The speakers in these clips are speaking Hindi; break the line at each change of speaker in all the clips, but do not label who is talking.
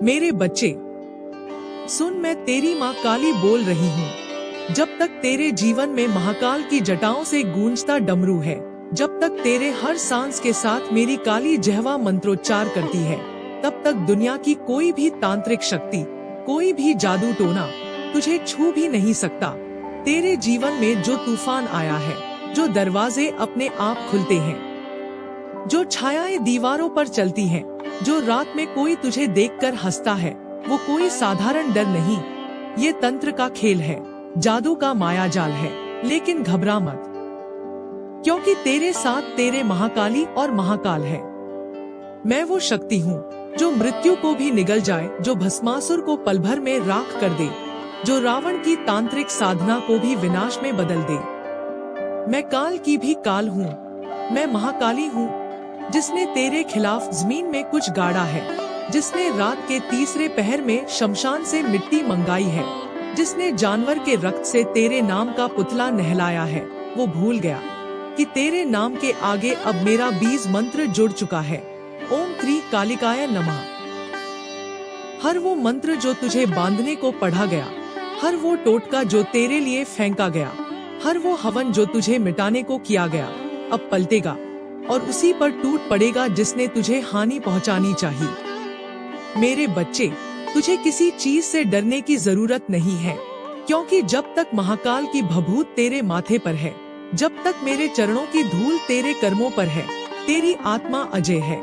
मेरे बच्चे, सुन, मैं तेरी माँ काली बोल रही हूँ। जब तक तेरे जीवन में महाकाल की जटाओं से गूंजता डमरू है, जब तक तेरे हर सांस के साथ मेरी काली जिह्वा मंत्रोच्चार करती है, तब तक दुनिया की कोई भी तांत्रिक शक्ति, कोई भी जादू टोना तुझे छू भी नहीं सकता। तेरे जीवन में जो तूफान आया है, जो दरवाजे अपने आप खुलते हैं, जो छायाएं दीवारों पर चलती हैं, जो रात में कोई तुझे देखकर हंसता है, वो कोई साधारण डर नहीं। ये तंत्र का खेल है, जादू का माया जाल है। लेकिन घबरा मत, क्योंकि तेरे साथ तेरे महाकाली और महाकाल है। मैं वो शक्ति हूँ जो मृत्यु को भी निगल जाए, जो भस्मासुर को पल भर में राख कर दे, जो रावण की तांत्रिक साधना को भी विनाश में बदल दे। मैं काल की भी काल हूँ, मैं महाकाली हूँ, जिसने तेरे खिलाफ जमीन में कुछ गाड़ा है, जिसने रात के तीसरे पहर में शमशान से मिट्टी मंगाई है, जिसने जानवर के रक्त से तेरे नाम का पुतला नहलाया है। वो भूल गया कि तेरे नाम के आगे अब मेरा बीज मंत्र जुड़ चुका है। ओम क्री कालिकाय नमः। हर वो मंत्र जो तुझे बांधने को पढ़ा गया, हर वो टोटका जो तेरे लिए फेंका गया, हर वो हवन जो तुझे मिटाने को किया गया, अब पलटेगा और उसी पर टूट पड़ेगा जिसने तुझे हानि पहुंचानी चाहिए। मेरे बच्चे, तुझे किसी चीज से डरने की जरूरत नहीं है, क्योंकि जब तक महाकाल की भभूत तेरे माथे पर है, जब तक मेरे चरणों की धूल तेरे कर्मों पर है, तेरी आत्मा अजय है।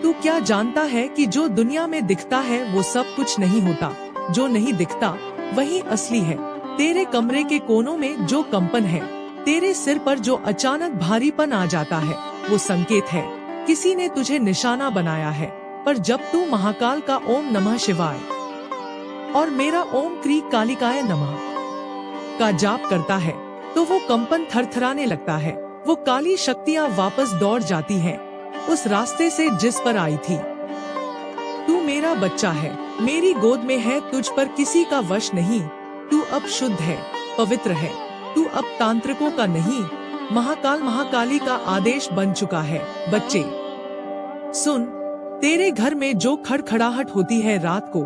तू क्या जानता है कि जो दुनिया में दिखता है वो सब कुछ नहीं होता, जो नहीं दिखता वही असली है। तेरे कमरे के कोनों में जो कंपन है, तेरे सिर पर जो अचानक भारीपन आ जाता है, वो संकेत है किसी ने तुझे निशाना बनाया है। पर जब तू महाकाल का ओम नमः शिवाय और मेरा ओम क्री कालिकाय नमः का जाप करता है, तो वो कंपन थरथराने लगता है। वो काली शक्तियाँ वापस दौड़ जाती हैं उस रास्ते से जिस पर आई थी। तू मेरा बच्चा है, मेरी गोद में है, तुझ पर किसी का वश नहीं। तू अब शुद्ध है, पवित्र है। तू अब तांत्रिकों का नहीं, महाकाल महाकाली का आदेश बन चुका है। बच्चे सुन, तेरे घर में जो खड़खड़ाहट होती है रात को,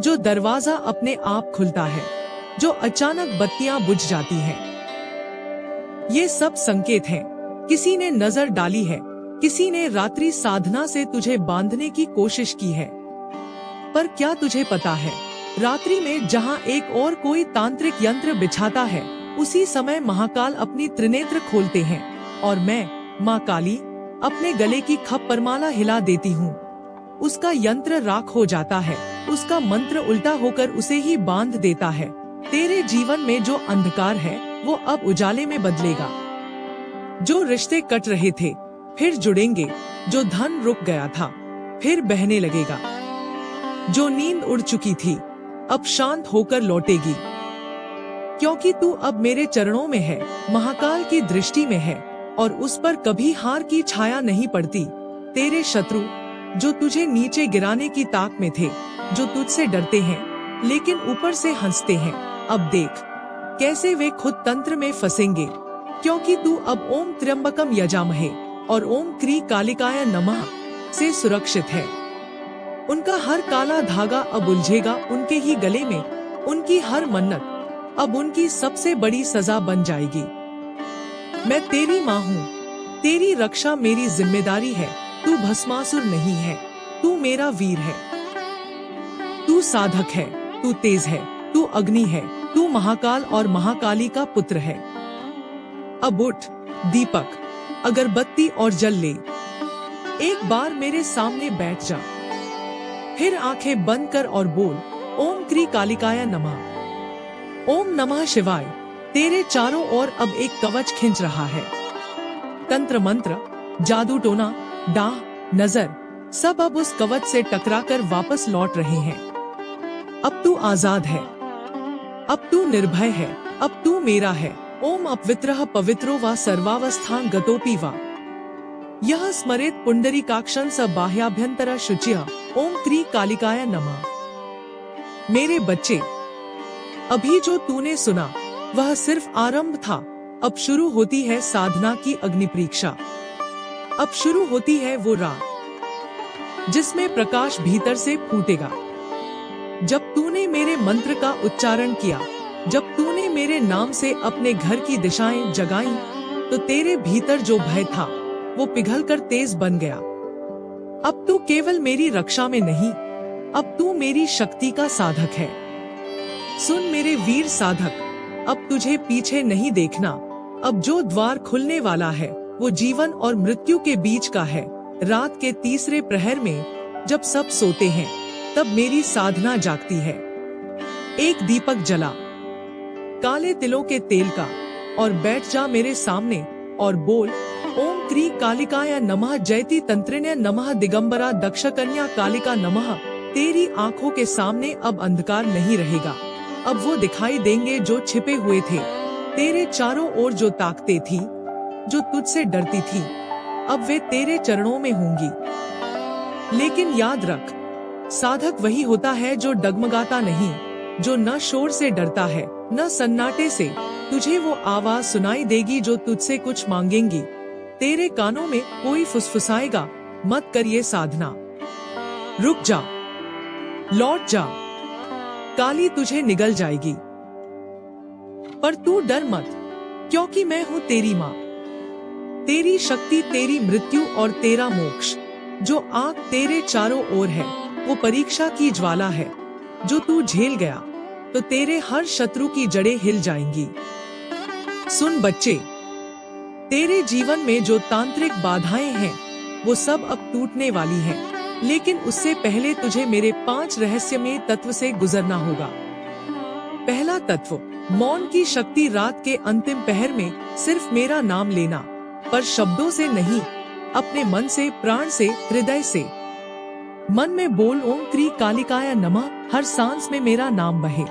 जो दरवाजा अपने आप खुलता है, जो अचानक बत्तियां बुझ जाती हैं, ये सब संकेत हैं। किसी ने नजर डाली है, किसी ने रात्रि साधना से तुझे बांधने की कोशिश की है। पर क्या तुझे पता है, रात्रि में जहाँ एक और कोई तांत्रिक यंत्र बिछाता है, उसी समय महाकाल अपनी त्रिनेत्र खोलते हैं और मैं, माँ काली, अपने गले की खप्परमाला हिला देती हूँ। उसका यंत्र राख हो जाता है, उसका मंत्र उल्टा होकर उसे ही बांध देता है। तेरे जीवन में जो अंधकार है वो अब उजाले में बदलेगा। जो रिश्ते कट रहे थे फिर जुड़ेंगे, जो धन रुक गया था फिर बहने लगेगा, जो नींद उड़ चुकी थी अब शांत होकर लौटेगी। क्योंकि तू अब मेरे चरणों में है, महाकाल की दृष्टि में है और उस पर कभी हार की छाया नहीं पड़ती। तेरे शत्रु जो तुझे नीचे गिराने की ताक में थे, जो तुझसे डरते हैं लेकिन ऊपर से हंसते हैं, अब देख कैसे वे खुद तंत्र में फंसेंगे। क्योंकि तू अब ओम त्र्यंबकम यजामहे और ओम क्री कालिकाय नमः से सुरक्षित है। उनका हर काला धागा अब उलझेगा उनके ही गले में, उनकी हर मन्नत अब उनकी सबसे बड़ी सजा बन जाएगी। मैं तेरी माँ हूँ, तेरी रक्षा मेरी जिम्मेदारी है। तू भस्मासुर नहीं है, तू मेरा वीर है। तू साधक है, तू तेज है, तू अग्नि है, तू महाकाल और महाकाली का पुत्र है। अब उठ दीपक, अगरबत्ती और जल ले, एक बार मेरे सामने बैठ जा, फिर आंखें बंद कर और बोल ओम क्री कालिकाय नमः। ओम नमः शिवाय तेरे चारों ओर अब एक कवच खिंच रहा है। तंत्र मंत्र, जादू टोना, डाह, नजर सब अब उस कवच से टकराकर वापस लौट रहे हैं। अब तू आजाद है, अब तू निर्भय है, अब तू मेरा है। ओम अपवित्रः पवित्रो वा सर्वावस्थां गतोऽपि वा यह स्मरेत पुंडरीकाक्षं स बाह्याभ्यंतर शुचिः। ओम क्री कालिकाय नमः। मेरे बच्चे, अभी जो तूने सुना वह सिर्फ आरंभ था। अब शुरू होती है साधना की अग्नि परीक्षा। अब शुरू होती है वो रात जिसमें प्रकाश भीतर से फूटेगा। जब तूने मेरे मंत्र का उच्चारण किया, जब तूने मेरे नाम से अपने घर की दिशाएं जगाई, तो तेरे भीतर जो भय था वो पिघलकर तेज बन गया। अब तू केवल मेरी रक्षा में नहीं, अब तू मेरी शक्ति का साधक है। सुन मेरे वीर साधक, अब तुझे पीछे नहीं देखना। अब जो द्वार खुलने वाला है वो जीवन और मृत्यु के बीच का है। रात के तीसरे प्रहर में जब सब सोते हैं, तब मेरी साधना जागती है। एक दीपक जला काले तिलों के तेल का, और बैठ जा मेरे सामने और बोल, ओम क्री कालिकाय नमः, जयति तंत्रिण्य नमः, दिगंबरा दक्षकन्या कालिका नमः। तेरी आंखों के सामने अब अंधकार नहीं रहेगा। अब वो दिखाई देंगे जो छिपे हुए थे। तेरे चारों ओर जो ताकतें थी, जो तुझसे डरती थी, अब वे तेरे चरणों में होंगी। लेकिन याद रख, साधक वही होता है जो डगमगाता नहीं, जो न शोर से डरता है न सन्नाटे से। तुझे वो आवाज सुनाई देगी जो तुझसे कुछ मांगेंगी। तेरे कानों में कोई फुसफुसाएगा, मत कर ये साधना, रुक जा, लौट जा, काली तुझे निगल जाएगी। पर तू डर मत, क्योंकि मैं हूँ तेरी माँ। तेरी शक्ति, तेरी मृत्यु और तेरा मोक्ष। जो आग तेरे चारों ओर है वो परीक्षा की ज्वाला है। जो तू झेल गया तो तेरे हर शत्रु की जड़ें हिल जाएंगी। सुन बच्चे, तेरे जीवन में जो तांत्रिक बाधाएं हैं वो सब अब टूटने वाली हैं। लेकिन उससे पहले तुझे मेरे 5 रहस्यमय तत्व से गुजरना होगा। पहला तत्व, मौन की शक्ति। रात के अंतिम पहर में सिर्फ मेरा नाम लेना, पर शब्दों से नहीं, अपने मन से, प्राण से, हृदय से। मन में बोल, ओम क्री कालिकाय नमः, हर सांस में मेरा नाम बहे।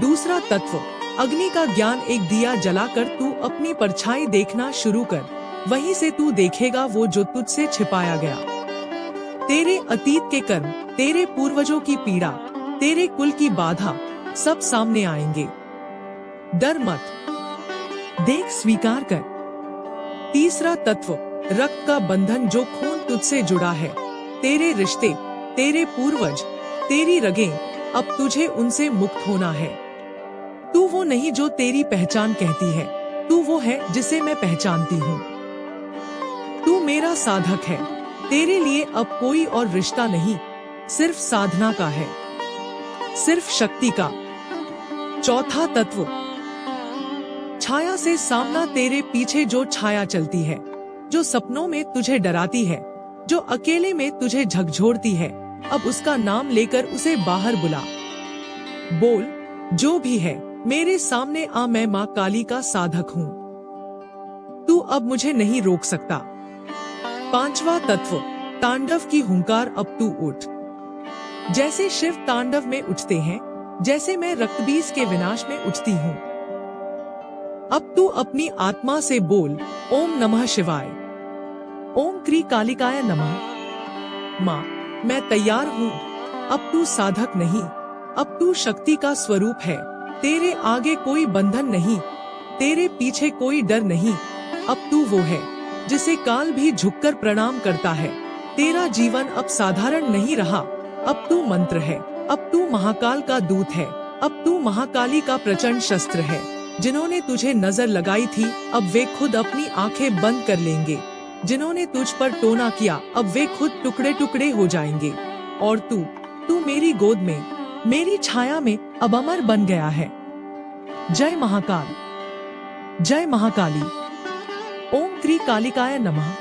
दूसरा तत्व, अग्नि का ज्ञान। एक दिया जलाकर तू अपनी परछाई देखना शुरू कर। वहीं से तू देखेगा वो जो तुझसे छिपाया गया। तेरे अतीत के कर्म, तेरे पूर्वजों की पीड़ा, तेरे कुल की बाधा सब सामने आएंगे। डर मत, देख, स्वीकार कर। तीसरा तत्व, रक्त का बंधन। जो खून तुझसे जुड़ा है, तेरे रिश्ते, तेरे पूर्वज, तेरी रगें, अब तुझे उनसे मुक्त होना है। तू वो नहीं जो तेरी पहचान कहती है, तू वो है जिसे मैं पहचानती हूँ। तू मेरा साधक है। तेरे लिए अब कोई और रिश्ता नहीं, सिर्फ साधना का है, सिर्फ शक्ति का। चौथा तत्व, छाया से सामना। तेरे पीछे जो छाया चलती है, जो सपनों में तुझे डराती है, जो अकेले में तुझे झकझोरती है, अब उसका नाम लेकर उसे बाहर बुला। बोल, जो भी है मेरे सामने आ, मैं माँ काली का साधक हूँ। तू अब मुझे नहीं रोक सकता। पांचवा तत्व, तांडव की हुंकार। अब तू उठ, जैसे शिव तांडव में उठते हैं, जैसे मैं रक्तबीज के विनाश में उठती हूँ। अब तू अपनी आत्मा से बोल, ओम नमः शिवाय, ओम क्री कालिकाय नमः। माँ, मैं तैयार हूँ। अब तू साधक नहीं, अब तू शक्ति का स्वरूप है। तेरे आगे कोई बंधन नहीं, तेरे पीछे कोई डर नहीं। अब तू वो है जिसे काल भी झुककर प्रणाम करता है। तेरा जीवन अब साधारण नहीं रहा, अब तू मंत्र है, अब तू महाकाल का दूत है, अब तू महाकाली का प्रचंड शस्त्र है। जिन्होंने तुझे नजर लगाई थी, अब वे खुद अपनी आंखें बंद कर लेंगे। जिन्होंने तुझ पर टोना किया, अब वे खुद टुकड़े टुकड़े हो जाएंगे। और तू मेरी गोद में, मेरी छाया में अब अमर बन गया है। जय महाकाल, जय महाकाली। ओम क्री कालिकाय नमः।